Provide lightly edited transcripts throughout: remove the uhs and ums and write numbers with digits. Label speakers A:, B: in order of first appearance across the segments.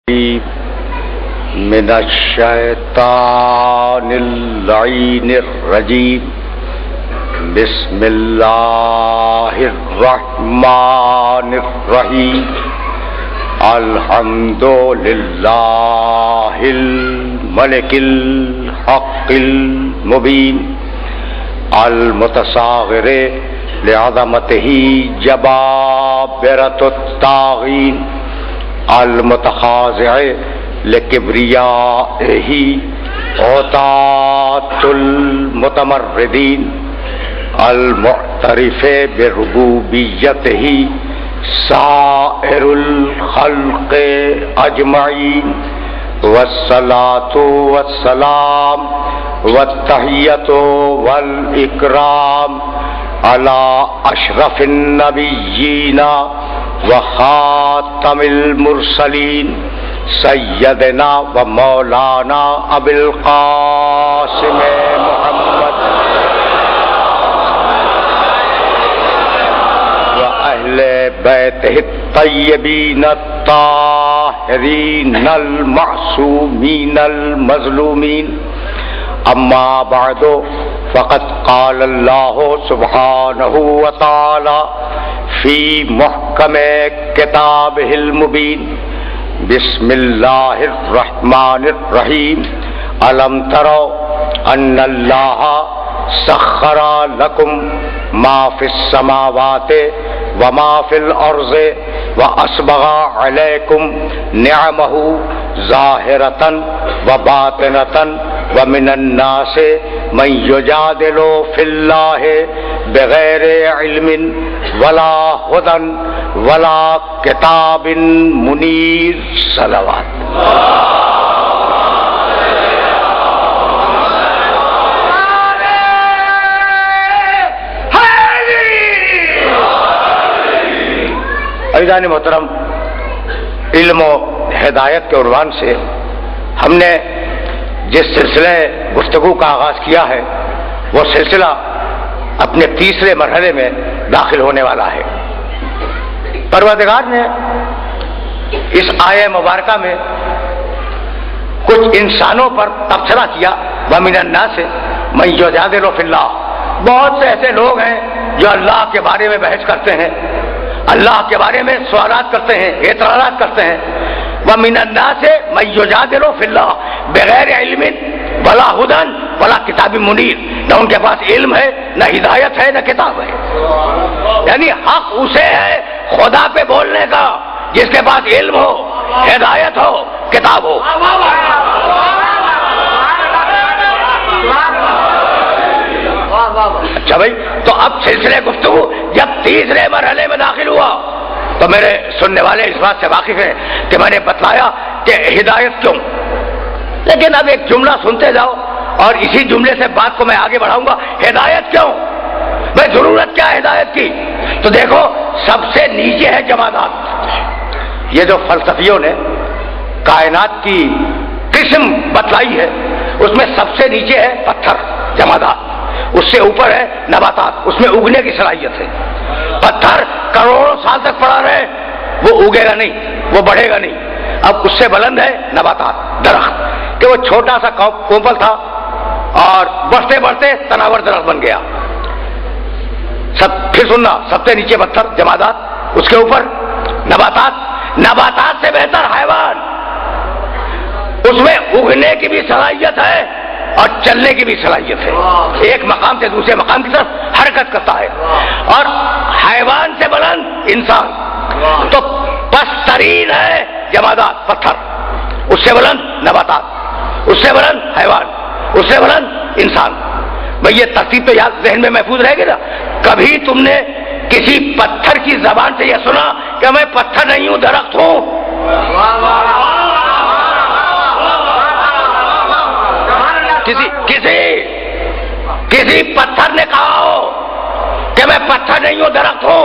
A: من الشیطان اللعین الرجیم بسم اللہ الرحمن الرحیم الحمد للہ الملک الحق المبین المتصاغر لعظمتہ جبابرۃ الطاغین المتخاضع لکبریائہ عتاۃ المتمردین المعترف بربوبیتہ سائر الخلق اجمعین والصلاۃ والسلام والتحیۃ والاکرام علی اشرف النبیین وخاتم المرسلین سیدنا و مولانا ابی القاسم محمد و اہل بیتہ الطیبین الطاہرین المعصومین المظلومین اما بعد فقد قال اللہ سبحانہ وتعالی فی محکم کتابہ المبین بسم اللہ الرحمن الرحیم الم تروا ان اللہ سخر لکم ما فی السماوات وما فی الارض واسبغ علیکم نعمہ ظاہرۃ وباطنۃ ومن الناس من یجادل فی اللہ بغیر علم ولا ہدی ولا کتاب منیر صلوات. عزیزان محترم، علم و ہدایت کے عنوان سے ہم نے جس سلسلے گفتگو کا آغاز کیا ہے وہ سلسلہ اپنے تیسرے مرحلے میں داخل ہونے والا ہے. پروردگار نے اس آیہ مبارکہ میں کچھ انسانوں پر تبصرہ کیا. وَمِنَ النَّاسِ مَن يُجَادِلُ فِي اللَّهِ، بہت سے ایسے لوگ ہیں جو اللہ کے بارے میں بحث کرتے ہیں، اللہ کے بارے میں سوالات کرتے ہیں، اعتراضات کرتے ہیں. وَمِنَ النَّاسِ مَن يُجَادِلُ فِي اللَّهِ بغیر علم ولا ہدی ولا کتاب منیر. نہ ان کے پاس علم ہے، نہ ہدایت ہے، نہ کتاب ہے. یعنی حق اسے ہے خدا پہ بولنے کا جس کے پاس علم ہو، ہدایت ہو، کتاب ہو. اچھا بھائی، تو اب سلسلے گفتگو جب تیسرے مرحلے میں داخل ہوا تو میرے سننے والے اس بات سے واقف ہیں کہ میں نے بتلایا کہ ہدایت کیوں، لیکن اب ایک جملہ سنتے جاؤ اور اسی جملے سے بات کو میں آگے بڑھاؤں گا. ہدایت کیوں بھائی، ضرورت کیا ہے ہدایت کی؟ تو دیکھو، سب سے نیچے ہے جمادات. یہ جو فلسفیوں نے کائنات کی قسم بتلائی ہے اس میں سب سے نیچے ہے پتھر، جمادات. اس سے اوپر ہے نباتات، اس میں اگنے کی صلاحیت ہے. پتھر کروڑوں سال تک پڑا رہے وہ اگے گا نہیں، وہ بڑھے گا نہیں. اب اس سے بلند ہے نباتات، درخت، کہ وہ چھوٹا سا کوپل تھا اور بڑھتے بڑھتے تناور درخت بن گیا. پھر سننا، سب سے نیچے پتھر، جمادات، اس کے اوپر نباتات. نباتات سے بہتر حیوان، اس میں اگنے کی بھی صلاحیت ہے اور چلنے کی بھی صلاحیت ہے، ایک مقام سے دوسرے مقام کی طرف حرکت کرتا ہے. اور حیوان سے بلند انسان، تو پسترین ہے جمادات، پتھر، اس سے بلند نباتات، اس سے بلند حیوان، اس سے بلند انسان. بھئی یہ ترتیب تو یاد ذہن میں محفوظ رہے گی نا. کبھی تم نے کسی پتھر کی زبان سے یہ سنا کہ میں پتھر نہیں ہوں، درخت ہوں؟ کسی پتھر نے کہا ہو کہ میں پتھر نہیں ہوں، درخت ہوں؟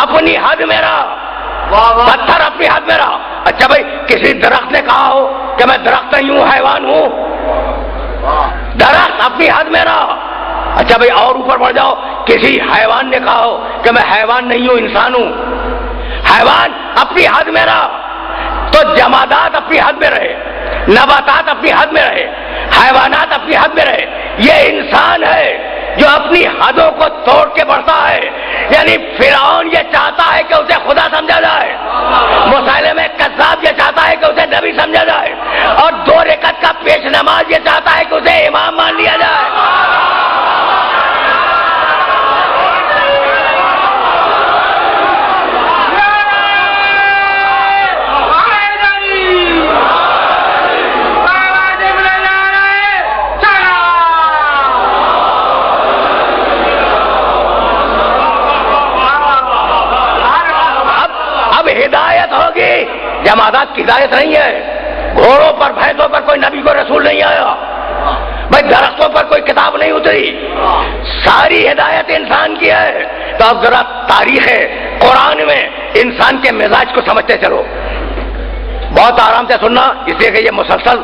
A: اپنی حد میرا پتھر، اپنی حد میرا. اچھا بھائی، کسی درخت نے کہا ہو کہ میں درخت نہیں ہوں، حیوان ہوں؟ درخت اپنی حد میں رہا. اچھا بھائی اور اوپر بڑھ جاؤ, کسی حیوان نے کہا ہو کہ میں حیوان نہیں ہوں انسان ہوں, حیوان اپنی حد میں رہا. تو تو جمادات اپنی حد میں رہے، نباتات اپنی حد میں رہے، حیوانات اپنی حد میں رہے، یہ انسان ہے جو اپنی حدوں کو توڑ کے بڑھتا ہے. یعنی فرعون یہ چاہتا ہے کہ اسے خدا سمجھا جائے، مسیلمہ کذاب یہ چاہتا ہے کہ اسے نبی سمجھا جائے، اور 2 رکعت کا پیش نماز یہ چاہتا ہے کہ اسے امام مان لیا جائے. ہدایت ہوگی، جمادات کی ہدایت نہیں ہے. گھوڑوں پر بھینسوں پر کوئی نبی کو رسول نہیں آیا بھائی، درختوں پر کوئی کتاب نہیں اتری، ساری ہدایت انسان کی ہے. تو اب ذرا تاریخ قرآن میں انسان کے مزاج کو سمجھتے چلو، بہت آرام سے سننا، اس لیے کہ یہ مسلسل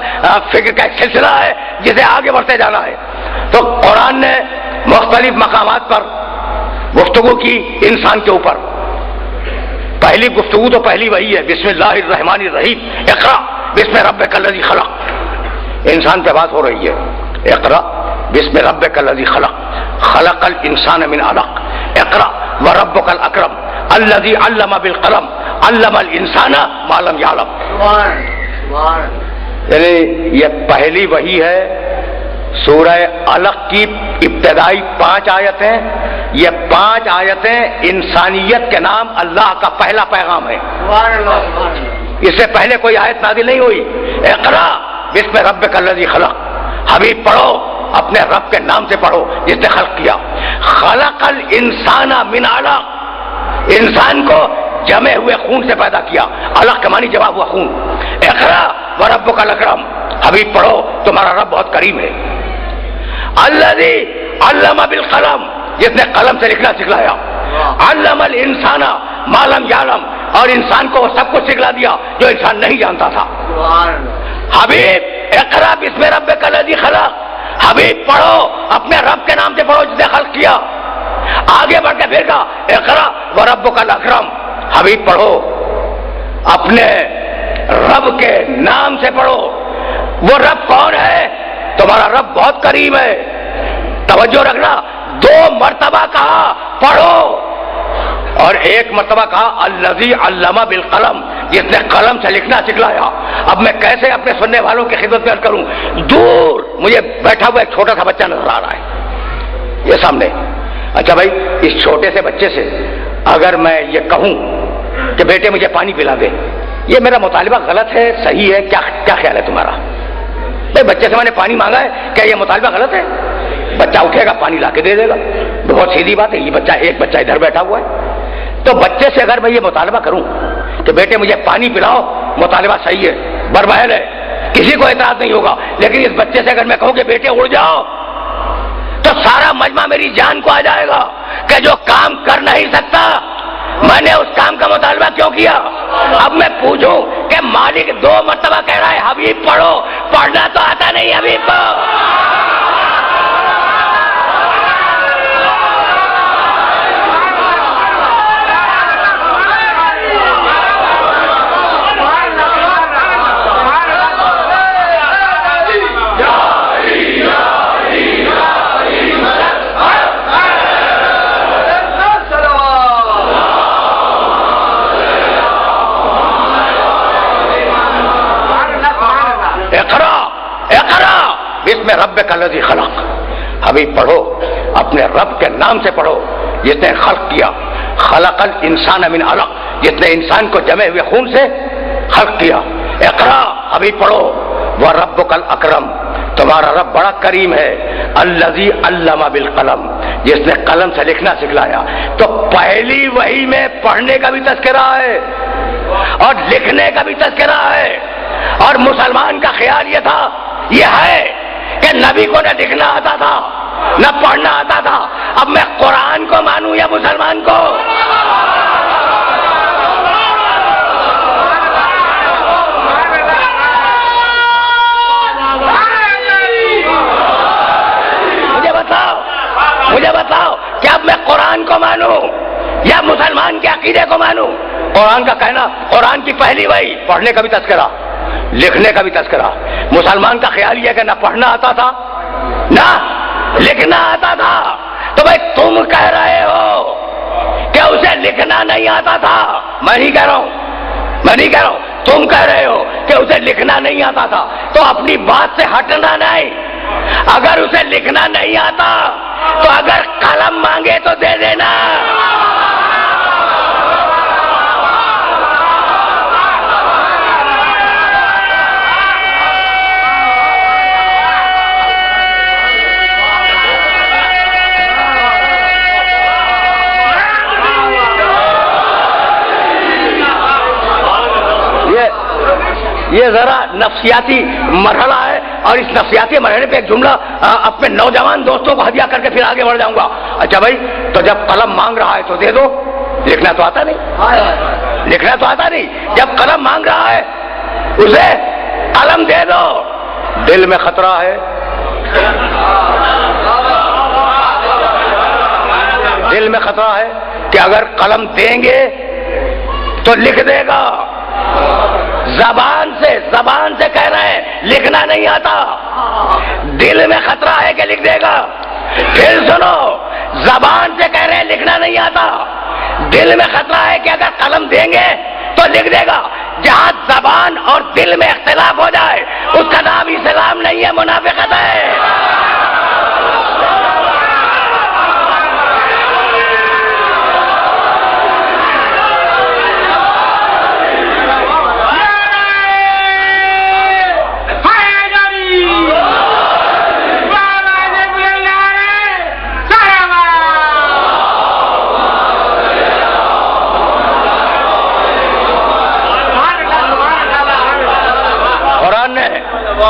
A: فکر کا ایک سلسلہ ہے جسے آگے بڑھتے جانا ہے. تو قرآن نے مختلف مقامات پر گفتگو کی انسان کے اوپر. پہلی گفتگو تو پہلی وہی ہے، بسم اللہ الرحمن الرحیم، اقرا بسم ربک الذی خلق. انسان سے بات ہو رہی ہے. اقرا بسم ربک الذی خلق، خلق الانسان من علق، اقرا وربک الاکرم الذی علم بالقلم علم الانسان ما لم یعلم. یعنی یہ پہلی وہی ہے. سورہ علق کی ابتدائی 5 آیتیں، یہ 5 آیتیں انسانیت کے نام اللہ کا پہلا پیغام ہے. اس سے پہلے کوئی آیت نازل نہیں ہوئی. اقرا بسم ربک الذی خلق، حبیب پڑھو اپنے رب کے نام سے پڑھو جس نے خلق کیا. خلق الانسان من علق، انسان کو جمے ہوئے خون سے پیدا کیا. علق کے معنی جمع ہوا خون. اقرا وربک الاکرم، حبیب پڑھو تمہارا رب بہت کریم ہے. الذی علم بالقلم، جس نے قلم سے لکھنا سکھلایا. علم الانسان ما لم یعلم، اور انسان کو وہ سب کچھ سکھلا دیا جو انسان نہیں جانتا تھا. حبیب اقرا بسم ربک الذی خلق، حبیب پڑھو اپنے رب کے نام سے پڑھو جس نے خلق کیا. آگے بڑھ کے پھر کہا اقرا وربک الاکرم، حبیب پڑھو اپنے رب کے نام سے پڑھو. وہ رب کون ہے؟ تمہارا رب بہت کریم ہے. توجہ رکھنا، 2 مرتبہ کہا پڑھو، اور 1 مرتبہ کہا الذی علم بالقلم، جس نے قلم سے لکھنا سکھلایا. اب میں کیسے اپنے سننے والوں کی خدمت میں عرض کروں؟ دور مجھے بیٹھا ہوا ایک چھوٹا سا بچہ نظر آ رہا ہے یہ سامنے. اچھا بھائی، اس چھوٹے سے بچے سے اگر میں یہ کہوں کہ بیٹے مجھے پانی پلا دے، یہ میرا مطالبہ غلط ہے صحیح ہے؟ کیا خیال ہے تمہارا؟ بھائی بچے سے میں نے پانی مانگا ہے، کیا یہ مطالبہ غلط ہے؟ بچہ اٹھے گا پانی لا کے دے دے گا، بہت سیدھی بات ہے. یہ بچہ، ایک بچہ ادھر بیٹھا ہوا ہے. تو بچے سے اگر میں یہ مطالبہ کروں کہ بیٹے مجھے پانی پلاؤ، مطالبہ صحیح ہے، برمحل ہے، کسی کو اعتراض نہیں ہوگا. لیکن اس بچے سے اگر میں کہوں کہ بیٹے اڑ جاؤ، تو سارا مجمع میری جان کو آ جائے گا کہ جو کام کر نہیں سکتا میں نے اس کام کا مطالبہ کیوں کیا. اب میں پوچھوں کہ مالک 2 مرتبہ کہہ رہا ہے حبیب پڑھو، پڑھنا تو آتا نہیں حبیب کو. بسم ربک الذی خلق، حبیب پڑھو اپنے رب کے نام سے پڑھو جس نے خلق کیا. خلق الانسان من علق، جس نے انسان کو جمے ہوئے خون سے خلق کیا. اقرا، حبیب پڑھو وربک الاکرم، تمہارا رب بڑا کریم ہے. الذی علم بالقلم، جس نے قلم سے لکھنا سکھلایا. تو پہلی وحی میں پڑھنے کا بھی تذکرہ ہے اور لکھنے کا بھی تذکرہ ہے. اور مسلمان کا خیال یہ تھا، یہ ہے کہ نبی کو نہ لکھنا آتا تھا نہ پڑھنا آتا تھا. اب میں قرآن کو مانوں یا مسلمان کو؟ مجھے بتاؤ کہ اب میں قرآن کو مانوں یا مسلمان کے عقیدے کو مانوں؟ قرآن کا کہنا، قرآن کی پہلی وحی، پڑھنے کا بھی تذکرہ، لکھنے کا بھی تذکرہ۔ مسلمان کا خیال یہ کہ نہ پڑھنا آتا تھا نہ لکھنا آتا تھا، تو بھائی تم کہہ رہے ہو کہ اسے لکھنا نہیں آتا تھا، میں نہیں کہہ رہا ہوں، میں نہیں کہہ رہا ہوں، تم کہہ رہے ہو کہ اسے لکھنا نہیں آتا تھا، تو اپنی بات سے ہٹنا نہیں۔ اگر اسے لکھنا نہیں آتا تو اگر قلم مانگے تو دے دینا۔ یہ ذرا نفسیاتی مرحلہ ہے، اور اس نفسیاتی مرحلے پہ ایک جملہ اپنے نوجوان دوستوں کو ہدیہ کر کے پھر آگے بڑھ جاؤں گا۔ اچھا بھائی، تو جب قلم مانگ رہا ہے تو دے دو، لکھنا تو آتا نہیں، لکھنا تو آتا نہیں، جب قلم مانگ رہا ہے اسے قلم دے دو۔ دل میں خطرہ ہے، دل میں خطرہ ہے کہ اگر قلم دیں گے تو لکھ دے گا، زبان سے کہہ رہے ہیں لکھنا نہیں آتا، دل میں خطرہ ہے کہ لکھ دے گا۔ پھر سنو، زبان سے کہہ رہے ہیں لکھنا نہیں آتا، دل میں خطرہ ہے کہ اگر قلم دیں گے تو لکھ دے گا۔ جہاں زبان اور دل میں اختلاف ہو جائے اس کا نام اسلام نہیں ہے، منافقت ہے۔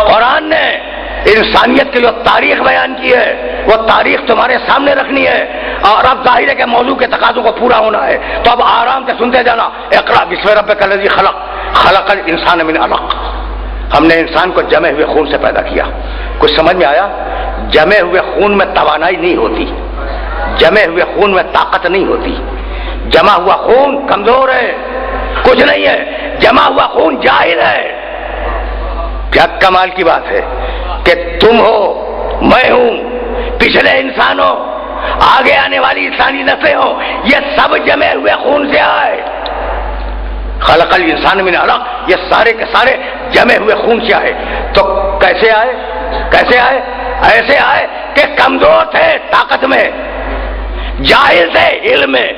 A: قرآن نے انسانیت کے لیے تاریخ بیان کی ہے، وہ تاریخ تمہارے سامنے رکھنی ہے، اور اب ظاہر ہے کہ موضوع کے تقاضوں کو پورا ہونا ہے، تو اب آرام سے سنتے جانا۔ اقرا بسم ربک الذی خلق، خلق الانسان من علق۔ ہم نے انسان کو جمے ہوئے خون سے پیدا کیا۔ کچھ سمجھ میں آیا؟ جمے ہوئے خون میں توانائی نہیں ہوتی، جمے ہوئے خون میں طاقت نہیں ہوتی، جمع ہوا خون کمزور ہے، کچھ نہیں ہے، جمع ہوا خون جاہل ہے۔ کیا کمال کی بات ہے کہ تم ہو، میں ہوں، پچھلے انسان ہو، آگے آنے والی انسانی نسلیں ہو، یہ سب جمے ہوئے خون سے آئے۔ خلق الانسان من علق، یہ سارے کے سارے جمے ہوئے خون سے آئے۔ تو کیسے آئے؟ کیسے آئے؟ ایسے آئے کہ کمزور تھے طاقت میں، جاہل تھے علم میں۔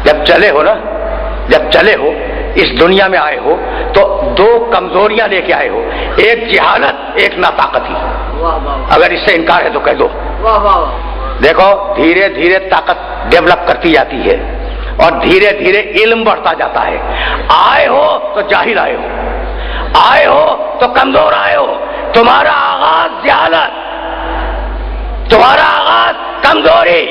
A: جب چلے ہو نا، جب چلے ہو، اس دنیا میں آئے ہو تو دو کمزوریاں لے کے آئے ہو، ایک جہالت، ایک ناطاقتی۔ اگر اس سے انکار ہے تو کہہ دو۔ دیکھو، دھیرے دھیرے طاقت ڈیولپ کرتی جاتی ہے اور دھیرے دھیرے علم بڑھتا جاتا ہے۔ آئے ہو تو جاہل آئے ہو، آئے ہو تو کمزور آئے ہو، تمہارا آغاز جہالت، تمہارا آغاز کمزوری،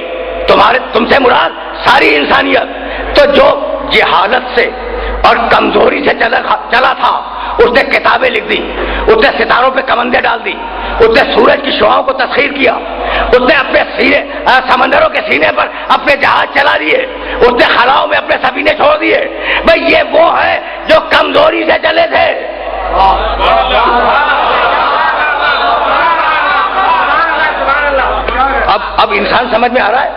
A: تم سے مراد ساری انسانیت۔ تو جو جہالت سے اور کمزوری سے چلا تھا، اس نے کتابیں لکھ دی، اس نے ستاروں پہ کمندیں ڈال دی، اس نے سورج کی شعاؤں کو تسخیر کیا، اس نے اپنے سمندروں کے سینے پر اپنے جہاز چلا دیے، اس نے خلاؤں میں اپنے سفینے چھوڑ دیے۔ بھئی یہ وہ ہے جو کمزوری سے چلے تھے۔ اب انسان سمجھ میں آ رہا ہے؟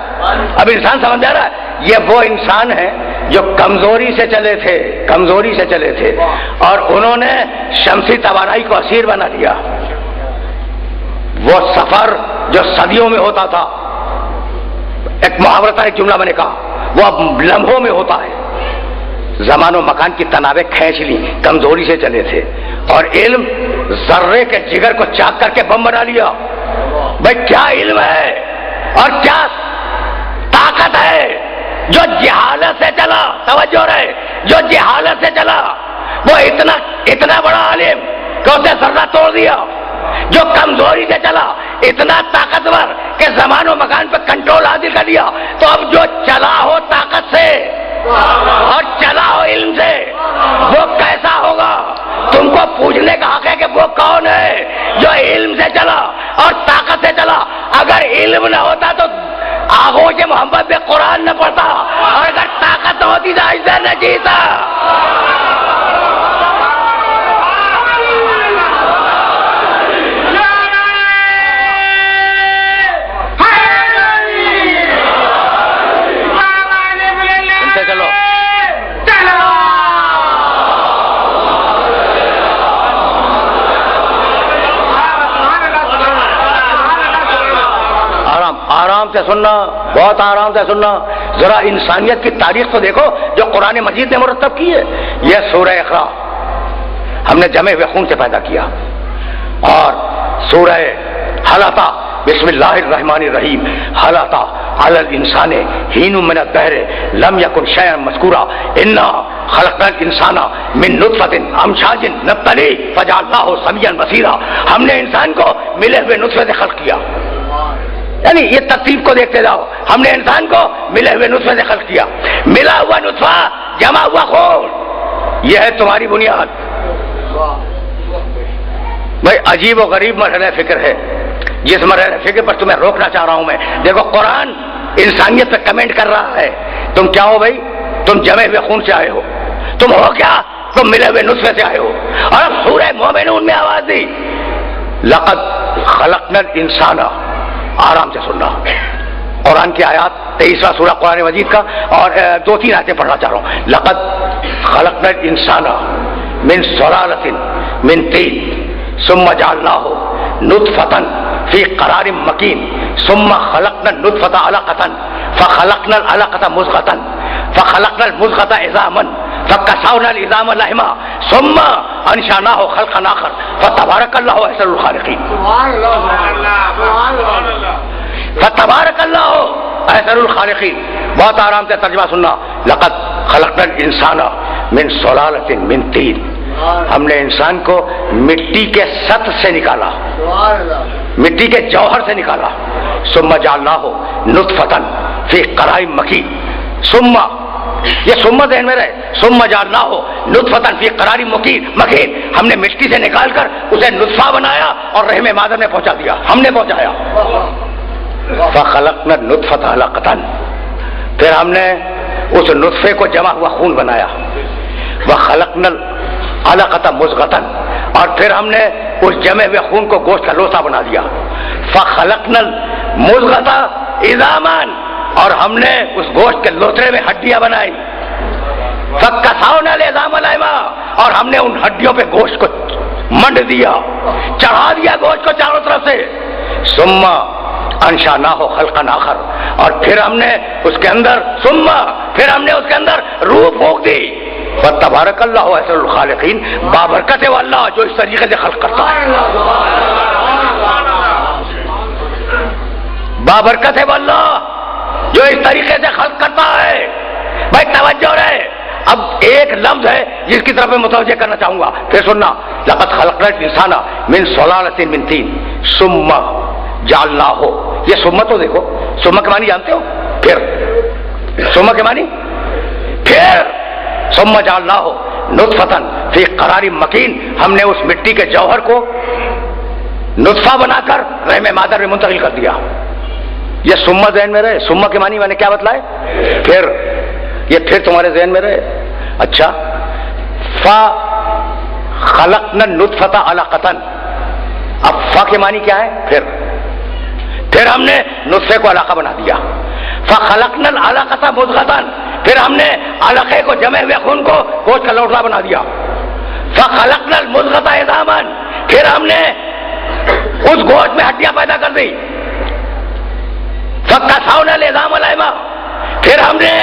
A: اب انسان سمجھ میں آ رہا ہے؟ یہ وہ انسان ہے جو کمزوری سے چلے تھے، کمزوری سے چلے تھے، اور انہوں نے شمسی توانائی کو اسیر بنا دیا۔ وہ سفر جو صدیوں میں ہوتا تھا، ایک محاورہ تھا، ایک جملہ میں نے کہا، وہ اب لمحوں میں ہوتا ہے۔ زمان و مکان کی تنابیں کھینچ لی، کمزوری سے چلے تھے، اور علم ذرے کے جگر کو چاک کر کے بم بنا لیا۔ بھائی کیا علم ہے اور کیا طاقت ہے جو جہالت سے چلا، توجہ رہے، جو جہالت سے چلا، وہ اتنا بڑا عالم کہ اسے ذرہ توڑ دیا، جو کمزوری سے چلا اتنا طاقتور کہ زمان و مکان پہ کنٹرول حاصل کر لیا۔ تو اب جو چلا ہو طاقت سے اور چلا ہو علم سے، وہ کیسا ہوگا؟ تم کو پوچھنے کا حق ہے کہ وہ کون ہے جو علم سے چلا اور طاقت سے چلا؟ اگر علم نہ ہوتا تو آغوش محمد میں قرآن نہ پڑھتا، اور اگر طاقت نہ ہوتی تو عزت نہ جیتا. آرام سے سننا, بہت آرام سے سننا. ذرا انسانیت کی تاریخ تو دیکھو جو قرآن مجید نے مرتب کی ہے. یہ سورہ اقرا ہم نے جمے ہوئے خون سے پیدا کیا, اور سورہ حل اتی بسم اللہ الرحمن الرحیم حل اتی علی الانسان حین من الدہر لم یکن شیئا مذکورا انا خلقنا الانسان من نطفۃ امشاج نبتلیہ فجعلناہ سمیعا بصیرا. ہم نے انسان کو ملے ہوئے نطفے سے خلق کیا. یعنی یہ ترتیب کو دیکھتے جاؤ. ہم نے انسان کو ملے ہوئے نطفے سے خلق کیا. ملا ہوا نطفہ, جمع ہوا خون, یہ ہے تمہاری بنیاد. بھائی عجیب و غریب مرحلہ فکر ہے, جس مرحلہ فکر پر تمہیں روکنا چاہ رہا ہوں میں. دیکھو قرآن انسانیت پہ کمنٹ کر رہا ہے. تم کیا ہو بھائی؟ تم جمے ہوئے خون سے آئے ہو. تم ہو کیا؟ تم ملے ہوئے نطفے سے آئے ہو. اور اب سورہ مومنون میں آواز دی لقد خلقنا الانسان. آرام سے سننا. قرآن کی آیات 23واں سورہ قرآن مجید کا, اور 2-3 آیتیں پڑھنا چاہ رہا ہوں. لقد خلقنا الانسان من سلالۃ من طین ثم جعلناہ نطفۃ فی قرار مکین ثم خلقنا النطفۃ علقۃ فخلقنا العلقۃ مضغۃ فخلقنا المضغۃ عظاما فکسونا العظام لحما ثم انشأناہ خلقا آخر فتبارک اللہ احسن الخالقین. فتبارک اللہ احسن الخالقین. بہت آرام سے ترجمہ سننا. لقد خلقنا الانسان من سلالۃ من طین. ہم نے انسان کو مٹی کے سطح سے نکالا, مٹی کے جوہر سے نکالا. ثم جعلناہ نطفۃ فی قرار مکین. ثم, یہ ثم ذہن میں رہے, ثم جعلناہ نطفۃ فی قرار مکین. ہم نے مٹی سے نکال کر اسے نطفہ بنایا اور رحم مادر میں پہنچا دیا. ہم نے پہنچایا. فخلقنا النطفۃ علقۃ. پھر ہم نے اس نطفے کو جمع ہوا خون بنایا. وخلقنا العلقۃ مضغۃ. اور پھر ہم نے اس جمے ہوئے خون کو گوشت کا لوثا بنا دیا. فخلقنا المضغۃ عظاما. اور ہم نے اس گوشت کے لوتھڑے میں ہڈیاں بنائی. فکسونا العظام لحما. اور ہم نے ان ہڈیوں پہ گوشت کو منڈ دیا, چڑھا دیا گوشت کو چاروں طرف سے. ثم انشأناہ خلقا آخر. اور پھر ہم نے اس کے اندر پھر ہم نے اس کے اندر روح پھونک دی. فتبارک اللہ احسن الخالقین. بابرکت ہے وہ اللہ جو اس طریقے سے خلق کرتا ہے. بابرکت ہے وہ اللہ جو اس طریقے سے خلق کرتا ہے. بھائی توجہ رہے. اب ایک لفظ ہے جس کی طرف میں متوجہ کرنا چاہوں گا, پھر سننا. لقد خلقنا الانسان من سلالۃ من طین ثم جعلناہ. یہ ثم تو دیکھو, ثم کے معنی جانتے ہو؟ پھر ثم کے معنی پھر. ثم جعلناہ نطفۃ فی قرار مکین. ہم نے اس مٹی کے جوہر کو نطفہ بنا کر رحم مادر میں منتقل کر دیا. یہ ثم ذہن میں رہے. ثم کے معنی میں نے کیا بتلائے؟ پھر. یہ پھر تمہارے ذہن میں رہے. اچھا, فخلقنا النطفۃ علقۃ. اب فا کے معنی کیا ہے؟ پھر ہم نے نطفے کو علقہ بنا دیا. فخلقنا العلقۃ مضغۃ. پھر ہم نے علقے کو جمے ہوئے خون کو گوشت کا لوٹھڑا بنا دیا. فخلقنا المضغۃ عظاما. پھر ہم نے اس گوشت میں ہڈیاں پیدا کر دی. فکسونا العظام لحما. پھر ہم نے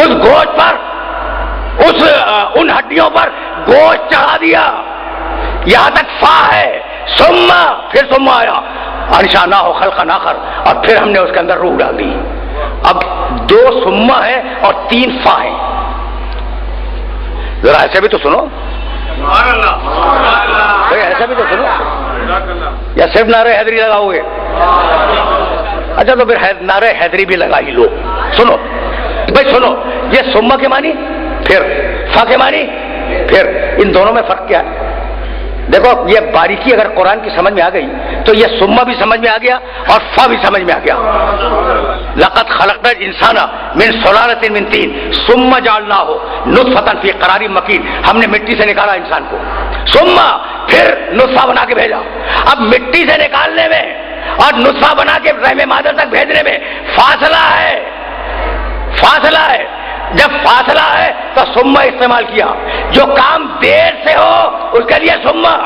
A: اس گوشت پر ان ہڈیوں پر گوشت چڑھا دیا. یہاں تک فا ہے. ثم, پھر ثم آیا. انشأناہ خلقا آخر. اور پھر ہم نے اس کے اندر روح ڈال دی. اب 2 ثم ہے اور 3 فا ہے. ذرا ایسے بھی تو سنو, ایسے بھی تو سنو, یا صرف نعرہ حیدری لگاؤ گے؟ اچھا تو پھر نعرہ حیدری بھی لگا ہی لو. سنو بھائی سنو, یہ ثم کے معنی پھر, فا کے معنی پھر. ان دونوں میں فرق کیا ہے؟ دیکھو یہ باریکی اگر قرآن کی سمجھ میں آ گئی تو یہ سما بھی سمجھ میں آ گیا اور فا بھی سمجھ میں آ گیا. لقد خلقنا الانسان من سلالۃ من طین ثم جعلناہ نطفۃ فی قرار مکین. ہم نے مٹی سے نکالا انسان کو, ثم پھر نطفہ بنا کے بھیجا. اب مٹی سے نکالنے میں اور نطفہ بنا کے رحم مادر تک بھیجنے میں فاصلہ ہے, فاصلہ ہے. جب فاصلہ ہے تو سما استعمال کیا. جو کام دیر سے ہو اس کے لیے سما,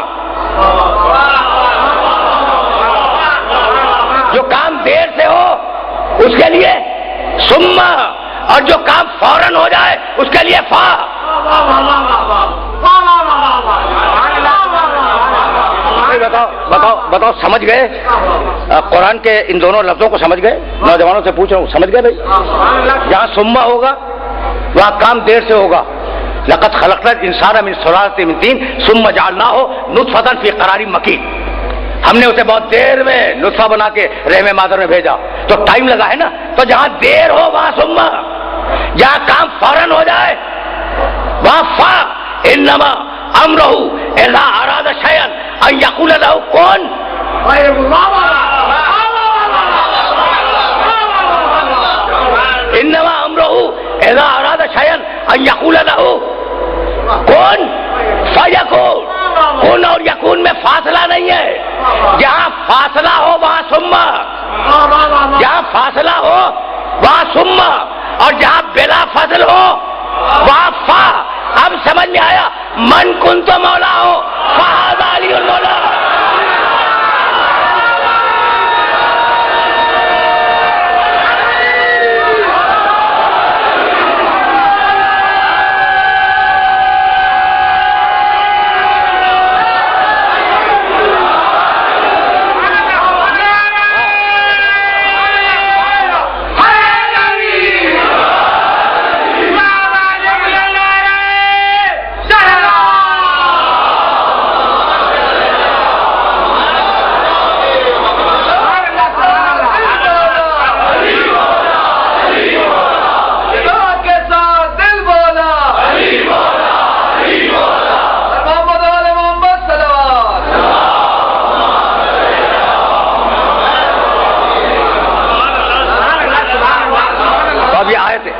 A: جو کام دیر سے ہو اس کے لیے سما, اور جو کام فوراً ہو جائے اس کے لیے فا. بتاؤ سمجھ گئے قرآن کے ان دونوں لفظوں کو سمجھ گئے؟ نوجوانوں سے پوچھ رہا ہوں, سمجھ گئے بھائی؟ جہاں سما ہوگا وہاں کام دیر سے ہوگا. لقد خلقنا الانسان من سلالۃ من طین ثم جعلناہ نطفۃ فی قرار مکین. ہم نے اسے بہت دیر میں نطفہ بنا کے رحم مادر میں بھیجا تو ٹائم لگا ہے نا. تو جہاں دیر ہو وہاں سما, جہاں کام فوراً ہو جائے وہاں فا. انما امرہ اذا اراد شیئا ان یقول لہ کن. انما امرہ اذا اراد شیئا ان یقول لہ کن فیکون. کن اور یکون میں فاصلہ نہیں ہے. جہاں فاصلہ ہو وہاں سما, جہاں فاصلہ ہو وہاں سما, اور جہاں بلا فاصل ہو وہاں فا. اب سمجھ میں آیا؟ من کن تو مولا ہو فہذا علی المولا.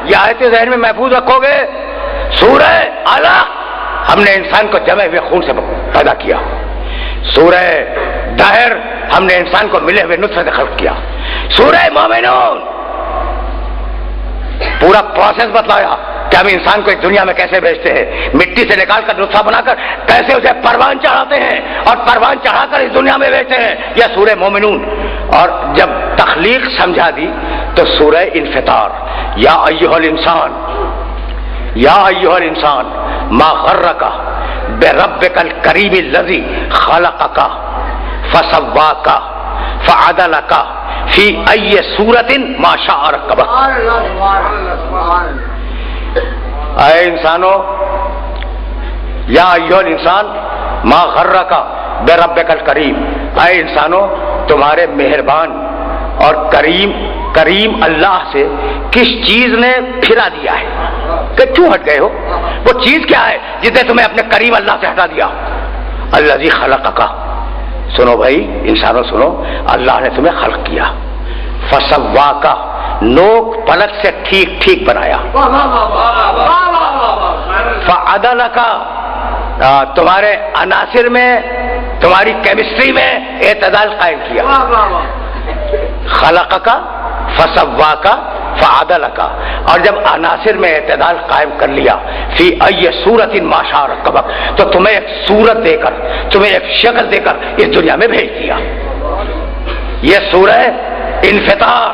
A: یہ آیتیں ذہن میں محفوظ رکھو گے. سورہ علق ہم نے انسان کو جمے ہوئے خون سے پیدا کیا. سورہ دہر ہم نے انسان کو ملے ہوئے نطفے سے خلق کیا. سورہ مومنون پورا پروسیس بتلایا کہ ہم انسان کو اس دنیا میں کیسے بھیجتے ہیں. مٹی سے نکال کر نطفہ بنا کر کیسے اسے پروان چڑھاتے ہیں اور پروان چڑھا کر اس دنیا میں بھیجتے ہیں. یہ سورہ مومنون. اور جب تخلیق سمجھا دی تو سورہ انفطار یا ایھا الانسان, یا ایھا الانسان ما غرک بربک الکریم الذی خلقک فسواک فعدلک فی ای صورت ما شاء رکبک. اے انسانو, یا ایھا الانسان ما غرک بربک الکریم, اے انسانو تمہارے مہربان اور کریم اللہ سے کس چیز نے پھرا دیا ہے کہ کیوں ہٹ گئے ہو؟ وہ چیز کیا ہے جس نے تمہیں اپنے کریم اللہ سے ہٹا دیا؟ الذی خلقک. سنو بھائی انسانوں سنو, اللہ نے تمہیں خلق کیا. فسواک, نوک پلک سے ٹھیک ٹھیک بنایا. فعدلک, تمہارے عناصر میں تمہاری کیمسٹری میں اعتدال قائم کیا. خلقک فسواک فعدلک, اور جب عناصر میں اعتدال قائم کر لیا فی ای صورت ما شاء رکبک, تو تمہیں ایک صورت دے کر, تمہیں ایک شکل دے کر اس دنیا میں بھیج دیا. یہ سورہ انفطار.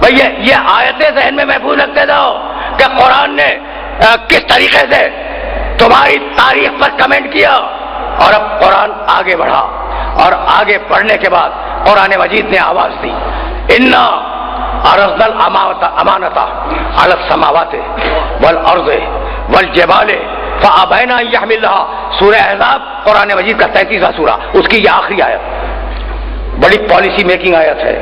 A: بھئی یہ آیتیں ذہن میں محفوظ رکھتے جاؤ کہ قرآن نے کس طریقے سے تمہاری تاریخ پر کمنٹ کیا. اور اب قرآن آگے بڑھا, اور آگے بڑھنے کے بعد قرآن مجید نے آواز دی, انا عرضنا الامانۃ علی السماوات والارض والجبال فابین ان یحملنها. سورہ احزاب قرآن مجید کا 33واں سورہ, اس کی یہ آخری آیت بڑی پالیسی میکنگ آیت ہے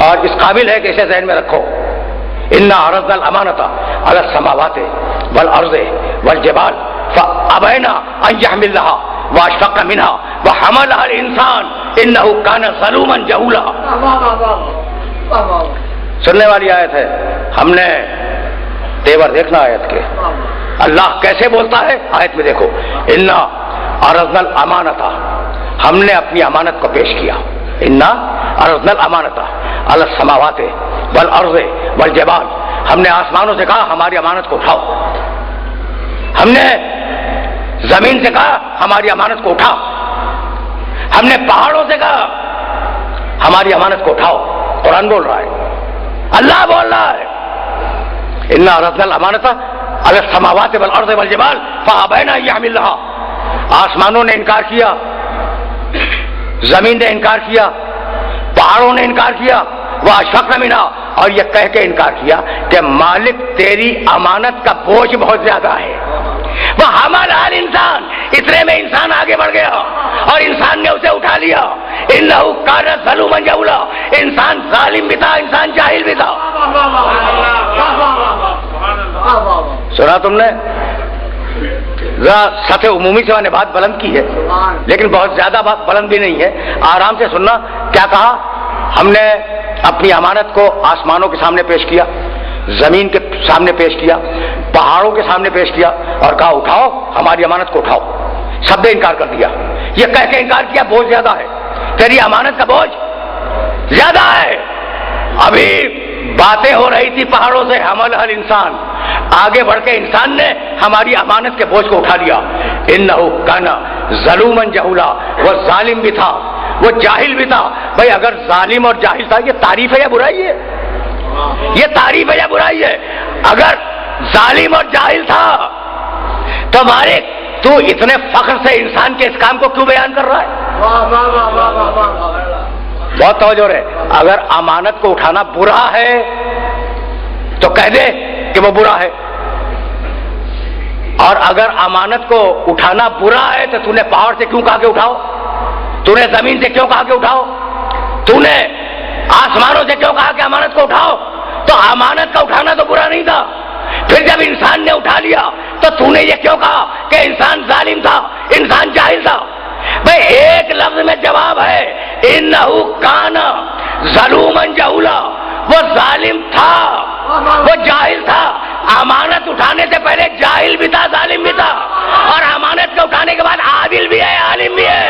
A: اور اس قابل ہے کہ اسے ذہن میں رکھو. انا عرضنا الامانۃ علی السماوات والارض والجبال فابین ان یحملنها واشفقنا منها وحملها الانسان انه كان ظلوما جهولا. سننے والی آیت ہے. ہم نے تیور دیکھنا آیت کے. اللہ کیسے بولتا ہے آیت میں دیکھو. انا عرضنا الامانۃ، ہم نے اپنی امانت کو پیش کیا. انا عرضنا الامانۃ علی السماوات والارض والجبال، ہم نے آسمانوں سے کہا ہماری امانت کو اٹھاؤ. ہم نے زمین سے کہا ہماری امانت کو اٹھاؤ. ہم نے پہاڑوں سے کہا ہماری امانت کو اٹھاؤ. قرآن بول رہا ہے، اللہ بول رہا ہے. انا عرضنا الامانۃ علی السماوات والارض والجبال فابین ان یحملنها. آسمانوں نے انکار کیا، زمین نے انکار کیا، پہاڑوں نے انکار کیا. واشفقنا منها، اور یہ کہہ کے انکار کیا کہ مالک تیری امانت کا بوجھ بہت زیادہ ہے. وہ حمل الانسان، اتنے میں انسان آگے بڑھ گیا اور انسان نے اسے اٹھا لیا. انه كان ظلوما جهولا، انسان ظالم بھی تھا، انسان جاہل بھی تھا. سنا تم نے؟ ذرا سطح عمومی سے میں نے بات بلند کی ہے، لیکن بہت زیادہ بات بلند بھی نہیں ہے. آرام سے سننا. کیا کہا؟ ہم نے اپنی امانت کو آسمانوں کے سامنے پیش کیا، زمین کے سامنے پیش کیا، پہاڑوں کے سامنے پیش کیا اور کہا اٹھاؤ ہماری امانت کو اٹھاؤ. سب نے انکار کر دیا. یہ کہہ کے انکار کیا بوجھ زیادہ ہے، تیری امانت کا بوجھ زیادہ ہے. ابھی باتیں ہو رہی تھی پہاڑوں سے، حمل الانسان، آگے بڑھ کے انسان نے ہماری امانت کے بوجھ کو اٹھا لیا. انہ کان ظلوما جہولا، وہ ظالم بھی تھا، وہ جاہل بھی تھا. بھائی اگر ظالم اور جاہل تھا یہ تعریف ہے یا برائی ہے؟ یہ تعریف ہے یا برائی ہے؟ اگر ظالم اور جاہل تھا تو مالک تو اتنے فخر سے انسان کے اس کام کو کیوں بیان کر رہا ہے؟ بہت توجہ ہے. اگر امانت کو اٹھانا برا ہے تو کہہ دے کہ وہ برا ہے، اور اگر امانت کو اٹھانا برا ہے تو تو نے پہاڑ سے کیوں کہا کہ اٹھاؤ؟ تو نے زمین سے کیوں کہا کہ اٹھاؤ؟ تو نے آسمانوں سے کیوں کہا کہ امانت کو اٹھاؤ؟ تو امانت کا اٹھانا تو برا نہیں تھا. پھر جب انسان نے اٹھا لیا تو نے یہ کیوں کہا کہ انسان ظالم تھا، انسان جاہل تھا؟ بھائی ایک لفظ میں جواب ہے، انہ کان ظلوما جہولا، وہ ظالم تھا، وہ جاہل تھا. امانت اٹھانے سے پہلے جاہل بھی تھا، ظالم بھی تھا، اور امانت کو اٹھانے کے بعد عادل بھی ہے، عالم بھی ہے.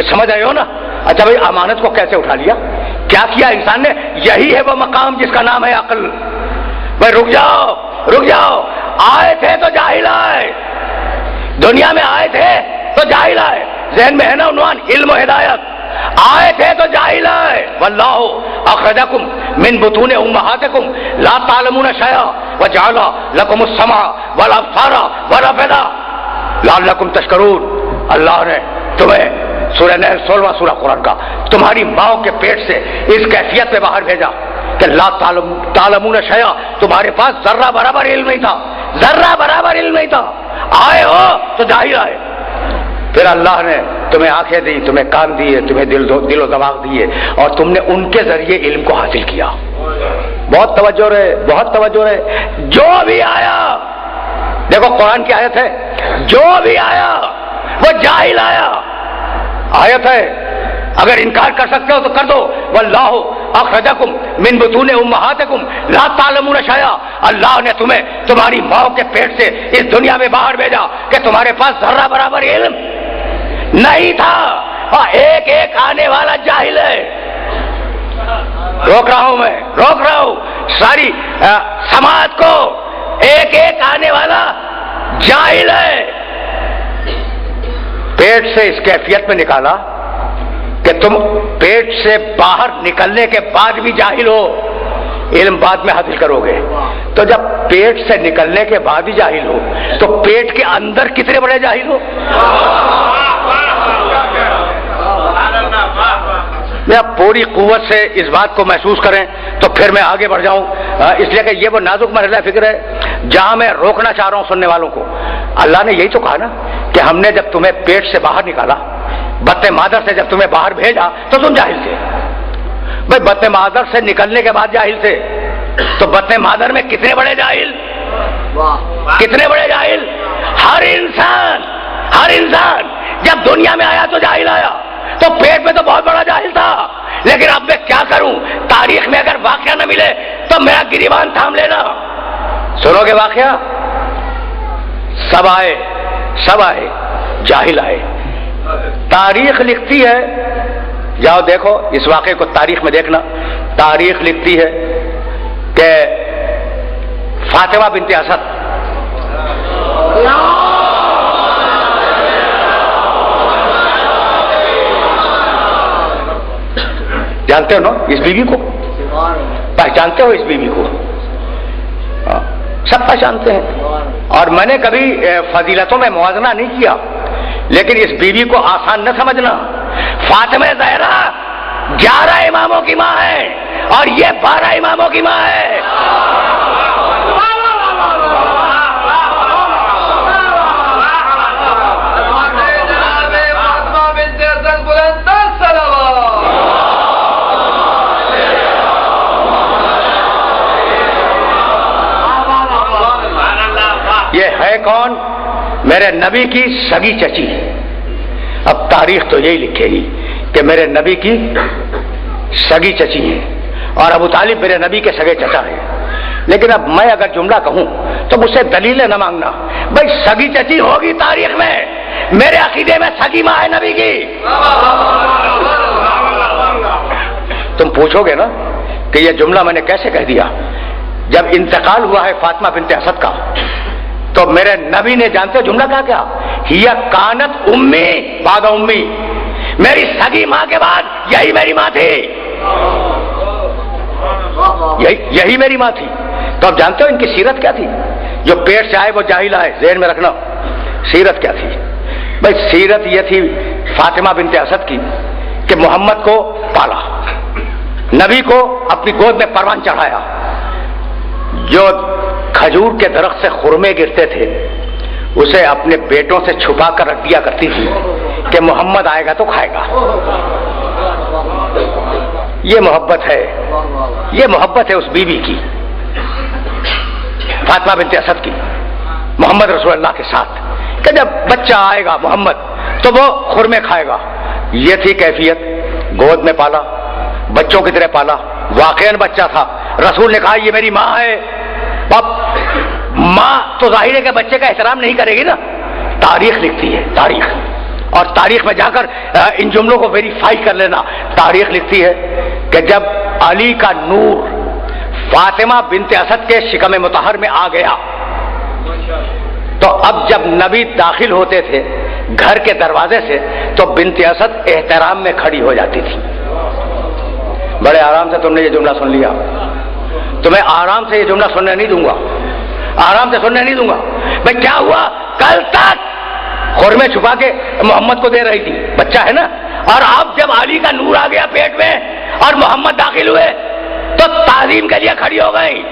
A: سمجھ آئے ہو نا؟ اچھا بھائی امانت کو کیسے اٹھا لیا؟ کیا کیا انسان نے؟ یہی ہے وہ مقام جس کا نام ہے عقل. بھائی رک جاؤ، رک جاؤ. آئے تھے تو جاہل آئے، دنیا میں آئے تھے تو جاہل آئے. ذہن میں ہے نا عنوان؟ علم و ہدایت. آئے تھے تو جاہل آئے. واللہ اخرجکم من بطون امہاتکم لا تعلمون شیئا وجعل لکم السمع والابصار والافئدہ لعلکم تشکرون. اللہ نے تمہیں سورہ نحل 16واں سورہ قرآن کا تمہاری ماں کے پیٹ سے اس کیفیت میں باہر بھیجا کہ لا تعلمون شیئا، تمہارے پاس ذرہ برابر علم نہیں تھا، ذرہ برابر علم نہیں تھا. آئے ہو تو جاہل آئے. پھر اللہ نے تمہیں آنکھیں دی، تمہیں کان دیے، تمہیں دل و دماغ دیے، اور تم نے ان کے ذریعے علم کو حاصل کیا. بہت توجہ رہے، بہت توجہ رہے. جو بھی آیا، دیکھو قرآن کی آیت ہے، جو بھی آیا وہ جاہل آیا. آیت ہے، اگر انکار کر سکتے ہو تو کر دو. واللہ اخرجکم من بطون امہاتکم لا تعلمون شیئا، اللہ نے تمہیں تمہاری ماں کے پیٹ سے اس دنیا میں باہر بھیجا کہ تمہارے پاس ذرہ برابر علم نہیں تھا. اور ایک ایک آنے والا جاہل ہے. روک رہا ہوں، میں روک رہا ہوں ساری سماعت کو. ایک ایک آنے والا جاہل ہے. پیٹ سے اس کیفیت میں نکالا کہ تم پیٹ سے باہر نکلنے کے بعد بھی جاہل ہو، علم بعد میں حاصل کرو گے. تو جب پیٹ سے نکلنے کے بعد ہی جاہل ہو تو پیٹ کے اندر کتنے بڑے جاہل ہو. میں پوری قوت سے اس بات کو محسوس کریں تو پھر میں آگے بڑھ جاؤں، اس لیے کہ یہ وہ نازک مرحلہ فکر ہے جہاں میں روکنا چاہ رہا ہوں سننے والوں کو. اللہ نے یہی تو کہا نا کہ ہم نے جب تمہیں پیٹ سے باہر نکالا، بطن مادر سے جب تمہیں باہر بھیجا تو تم جاہل تھے. بھائی بطن مادر سے نکلنے کے بعد جاہل تھے تو بطن مادر میں کتنے بڑے جاہل، کتنے بڑے جاہل. ہر انسان جب دنیا میں آیا تو جاہل آیا، تو پیٹ میں تو بہت بڑا جاہل تھا. لیکن اب میں کیا کروں، تاریخ میں اگر واقعہ نہ ملے تو میرا گریبان تھام لینا. سنو گے واقعہ؟ سب آئے جاہل آئے. تاریخ لکھتی ہے، جاؤ دیکھو اس واقعے کو تاریخ میں دیکھنا. تاریخ لکھتی ہے کہ فاطمہ بنت اسد جانتے ہو نا اس بیوی کو؟ پہچانتے ہو اس بیوی کو؟ سب پہچانتے ہیں. اور میں نے کبھی فضیلتوں میں موازنہ نہیں کیا، لیکن اس بیوی کو آسان نہ سمجھنا. فاطمہ زہرا 11 اماموں کی ماں ہے اور یہ 12 اماموں کی ماں ہے. یہ ہے کون؟ میرے نبی کی سگی چچی. اب تاریخ تو یہی لکھے گی کہ میرے نبی کی سگی چچی ہے اور ابو طالب میرے نبی کے سگے چچا ہے. لیکن اب میں اگر جملہ کہوں تو مجھ سے دلیلیں نہ مانگنا. بھائی سگی چچی ہوگی تاریخ میں، میرے عقیدے میں سگی ماں ہے نبی کی. تم پوچھو گے نا کہ یہ جملہ میں نے کیسے کہہ دیا. جب انتقال ہوا ہے فاطمہ بنت اسد کا تو میرے نبی نے جانتے ہو جملہ کہا کیا؟ ہیا کانت امی بعد امی، میری سگی ماں کے بعد یہی میری ماں تھی، یہی میری ماں تھی. تو اب جانتے ہو ان کی سیرت کیا تھی؟ جو پیٹ سے آئے وہ جاہل آئے، ذہن میں رکھنا. سیرت کیا تھی؟ بھائی سیرت یہ تھی فاطمہ بنت اسد کی کہ محمد کو پالا، نبی کو اپنی گود میں پروان چڑھایا. جو کھجور کے درخت سے خرمے گرتے تھے اسے اپنے بیٹوں سے چھپا کر رکھ دیا کرتی تھی کہ محمد آئے گا تو کھائے گا. یہ محبت ہے، یہ محبت ہے اس بیوی کی، فاطمہ بنت اسد کی محمد رسول اللہ کے ساتھ، کہ جب بچہ آئے گا محمد تو وہ خرمے کھائے گا. یہ تھی کیفیت. گود میں پالا، بچوں کی طرح پالا، واقعاً بچہ تھا. رسول نے کہا یہ میری ماں ہے. اب ماں تو ظاہر ہے کہ بچے کا احترام نہیں کرے گی نا. تاریخ لکھتی ہے، تاریخ. اور تاریخ میں جا کر ان جملوں کو ویریفائی کر لینا. تاریخ لکھتی ہے کہ جب علی کا نور فاطمہ بنت اسد کے شکم مطہر میں آ گیا تو اب جب نبی داخل ہوتے تھے گھر کے دروازے سے تو بنت اسد احترام میں کھڑی ہو جاتی تھی. بڑے آرام سے تم نے یہ جملہ سن لیا. تمہیں آرام سے یہ جملہ سننے نہیں دوں گا، آرام سے سننے نہیں دوں گا. بھائی کیا ہوا؟ کل تک خورمے چھپا کے محمد کو دے رہی تھی، بچہ ہے نا. اور اب جب علی کا نور آ گیا پیٹ میں اور محمد داخل ہوئے تو تعظیم کے لیے کھڑی ہو گئی.